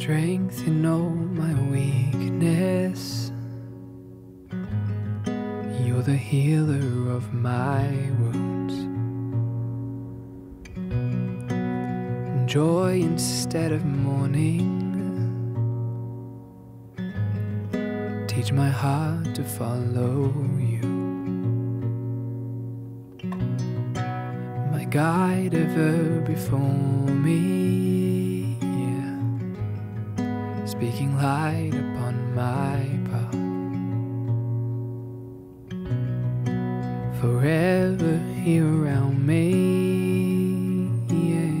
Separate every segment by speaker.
Speaker 1: strength in all my weakness. You're the healer of my wounds. Joy instead of mourning. Teach my heart to follow you. My guide ever before me, yeah. Speaking light upon my path. Forever here around me, yeah.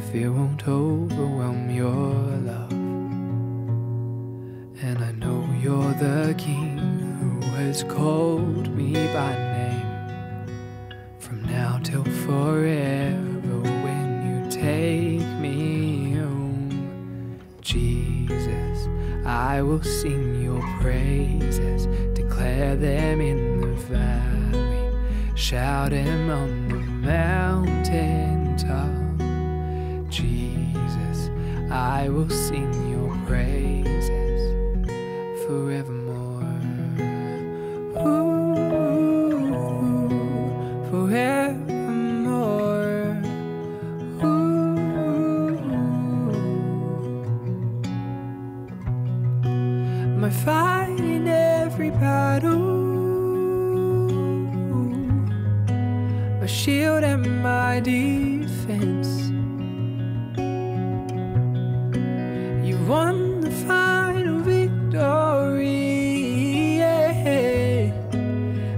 Speaker 1: Fear won't overwhelm your love. And I know you're the King who has called me by name. From now till forever, when you take me home, Jesus, I will sing your praises, declare them in the valley, shout them on the mountain top. Jesus, I will sing your praises forevermore. Ooh, forevermore. Ooh. My fight in every battle, my shield and my defense. You won the final victory, yeah,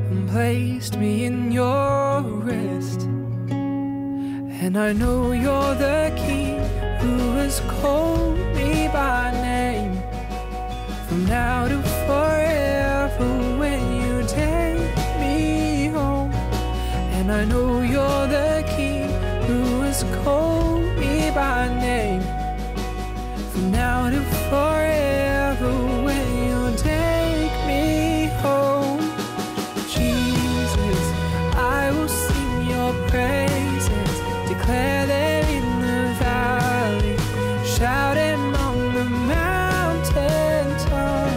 Speaker 1: and placed me in your rest. And I know you're the King who has called me by name. From now to forever, when you take me home. And I know you're the King who has called me by name. From now to forever, when you take me home. Jesus, I will sing your praises, declare them in the valley, shout them on the mountain top.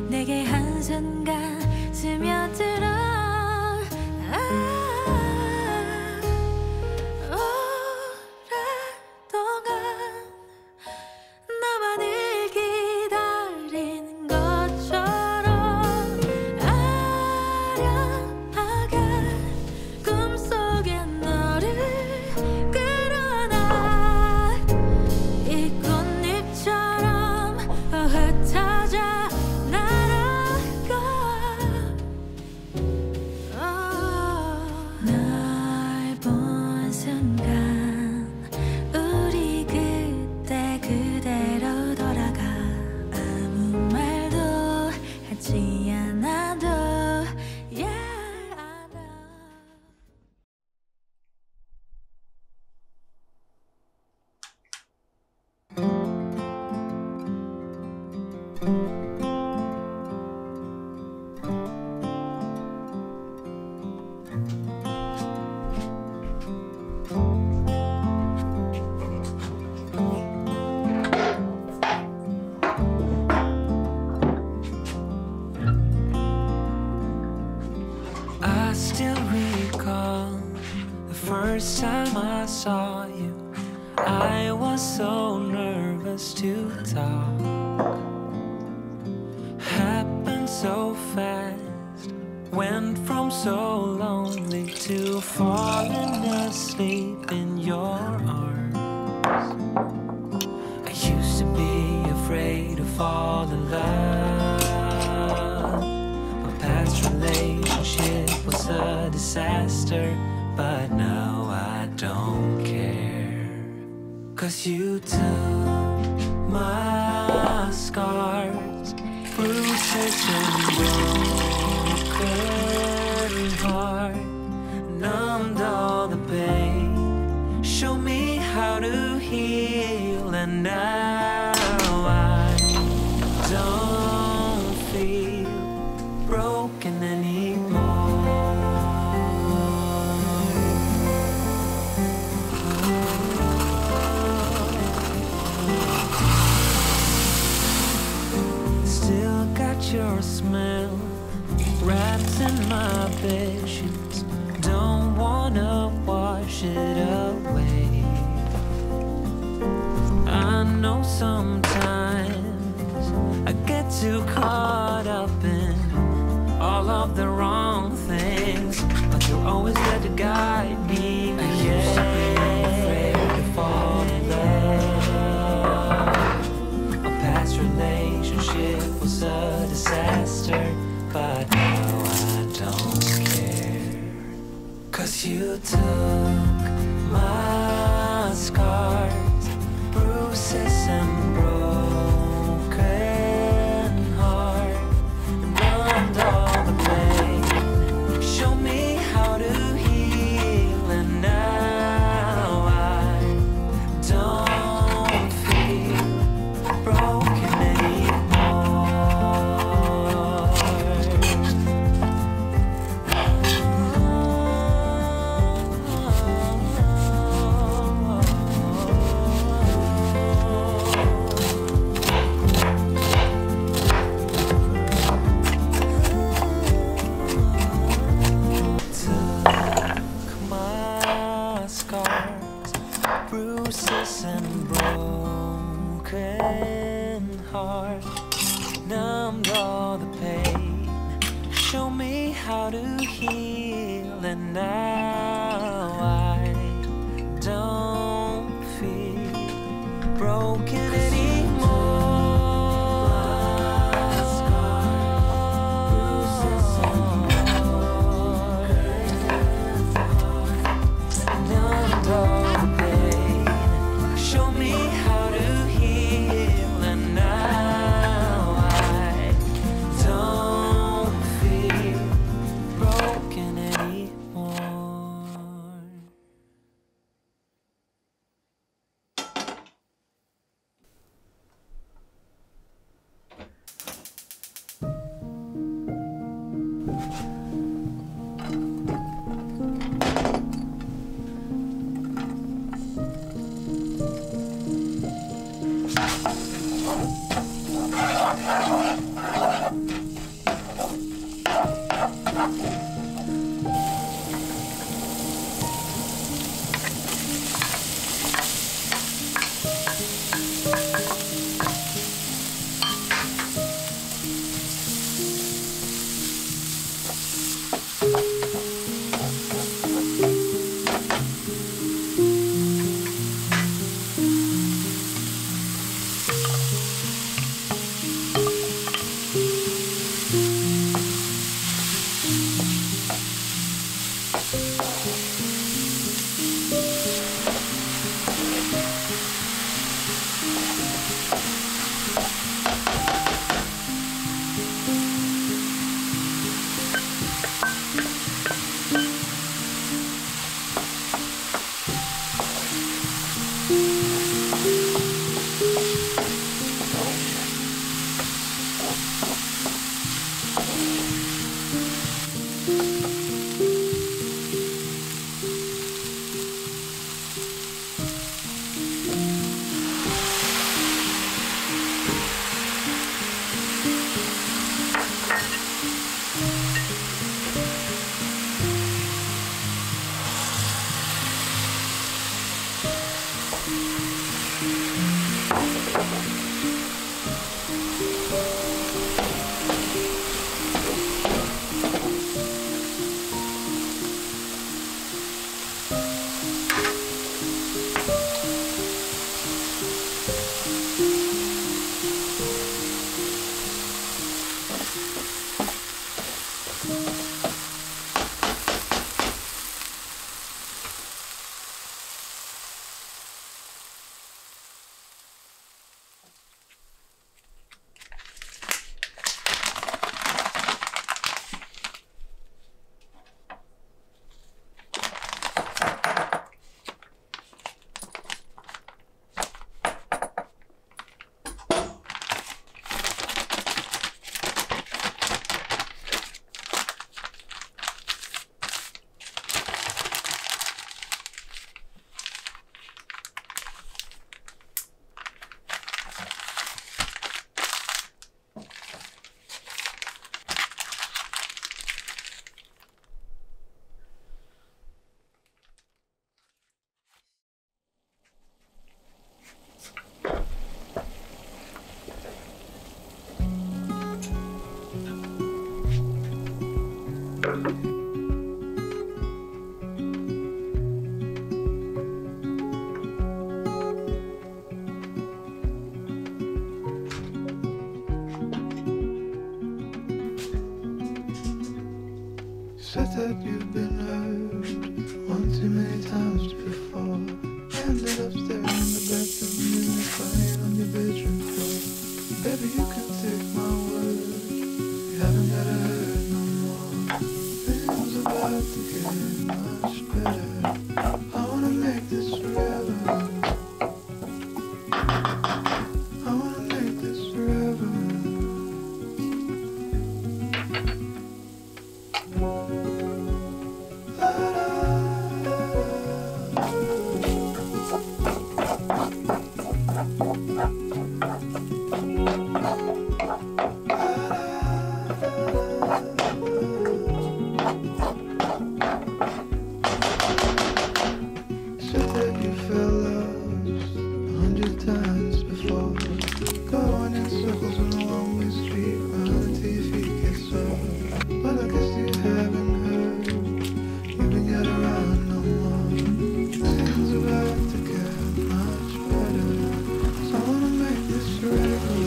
Speaker 2: 내게 한순간 스며들어 오랫동안 너만을 기다린 것처럼 아련하게 꿈속에 너를 끌어안아 이 꽃잎처럼 흩어져 날아가
Speaker 1: first time I saw you, I was so nervous to talk. Happened so fast, went from so lonely to falling asleep in your arms. I used to be afraid to fall in love. My past relationship was a disaster, but now I don't care. 'Cause you took my scars, bruises and broken heart, numbed all the pain, show me how to heal, and now I don't feel broken anymore. Still got your smell wrapped in my bedsheets, don't wanna wash it away. I know sometimes I get too caught up in all of the wrong things, but you're always there to guide me. I used to be afraid to fall in love. A past relationship was a disaster, but now I don't care. 'Cause you took my scars, bruises and broken heart, numbed all the pain, show me how to heal, and now I don't feel broken anymore. Took my scars, bruises and broken heart, numbed all the pain, show me how to heal, and now I don't feel broken anymore. Numbed all the pain, show me how to heal, and now I don't feel broken anymore. Said that you've been hurt one too many times before. Ended up staring in the bathroom mirror, crying on your bedroom floor. Baby, you can take my word, you haven't gotta hurt no more. Things about to get much better. I wanna make this forever. I wanna make this forever. Said that you felt lost 100 times before. Going in circles on a one-way street, running till your feet get sore. But I guess you haven't heard, you've been get around no more. Things about to get much better, so I wanna make this forever.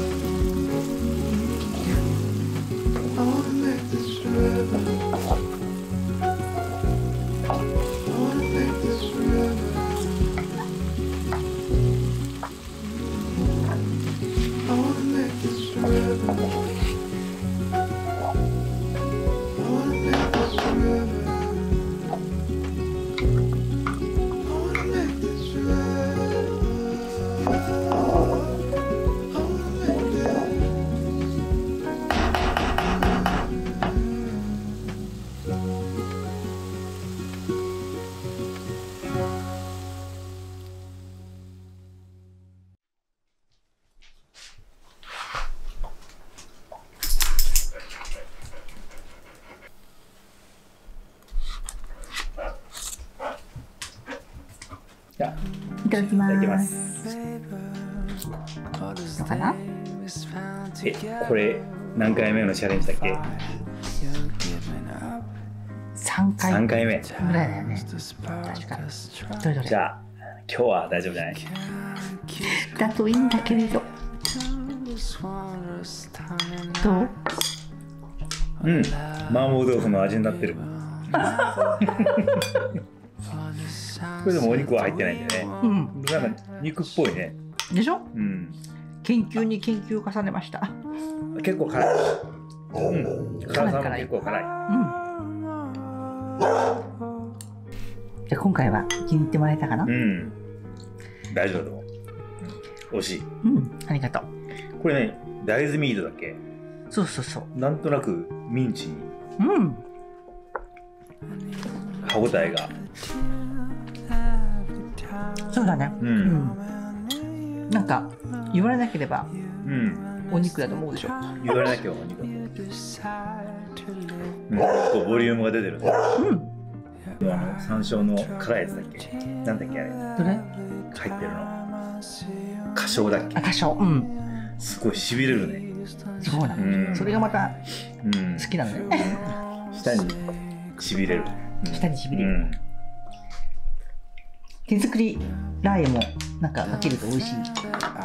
Speaker 1: I wanna make this forever. I wanna make this forever. I wanna make this forever. I wanna make this forever. I wanna make this forever. I wanna make this.
Speaker 3: じゃあ
Speaker 4: いただきま
Speaker 3: いただきます。
Speaker 4: す。のかな？
Speaker 3: これ何回目のチャレンジだっけ
Speaker 4: 3回
Speaker 3: ？3回目。
Speaker 4: ぐらいだよね。確かに。どれどれ
Speaker 3: じゃあ今日は大丈夫じゃない？
Speaker 4: だといいんだけれど。どう？
Speaker 3: うん。麻婆豆腐の味になってる。これでもお肉は入ってないんだよね。
Speaker 4: うん。
Speaker 3: なんか肉っぽいね。
Speaker 4: でしょ？
Speaker 3: うん。
Speaker 4: 研究に研究を重ねました。
Speaker 3: 結構辛い。うん。辛さも結構辛い。
Speaker 4: うん。じゃあ今回は気に入ってもらえたかな？
Speaker 3: うん。大丈夫だと思う。美味しい。
Speaker 4: うん。ありがとう。
Speaker 3: これね、大豆ミートだっけ？
Speaker 4: そうそうそう。
Speaker 3: なんとなくミンチに
Speaker 4: うん。
Speaker 3: 歯ごたえが。
Speaker 4: そうだね。
Speaker 3: うん。
Speaker 4: なんか言われなければ
Speaker 3: うん。
Speaker 4: お肉だと思うでしょ。
Speaker 3: 言われなきゃお肉だ。うん。こうボリュームが出てるね。
Speaker 4: うん。
Speaker 3: 山椒の辛いやつだっけ？なんだっけあれ？
Speaker 4: どれ？
Speaker 3: 入ってるの。花椒だっけ？
Speaker 4: あ、多少。うん。
Speaker 3: すごい痺れるね。
Speaker 4: そうなの。
Speaker 3: うん
Speaker 4: それがまた
Speaker 3: うん。
Speaker 4: 好きなのね。
Speaker 3: 舌に痺れる。
Speaker 4: 舌に痺れる。
Speaker 3: うん。
Speaker 4: 手作りラー油もなんかかけると美味しい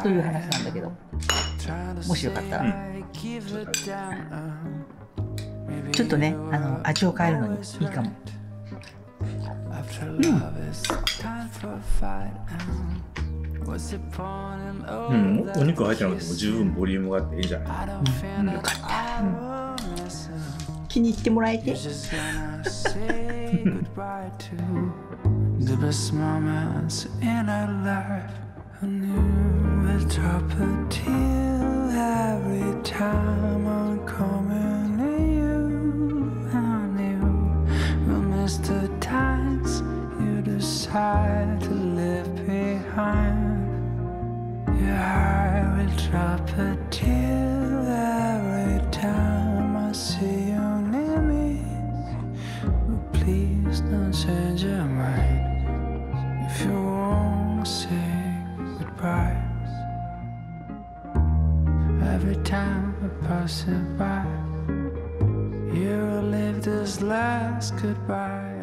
Speaker 4: という話なんだけど、もしよかったら、ちょっとね味を変えるのにいいかも。
Speaker 3: うん。お肉入ってなくても十分ボリュームがあっていいじゃない。
Speaker 4: よかった。気に入ってもらえて。
Speaker 1: The best moments in our life. I knew I'd drop a tear every time I'm coming to you. I knew we'll miss the times you decide to leave behind. Your heart will drop a tear every time I see you near me. But please don't change your mind.If you won't say goodbye, every time I pass it by, you leave the his last goodbye.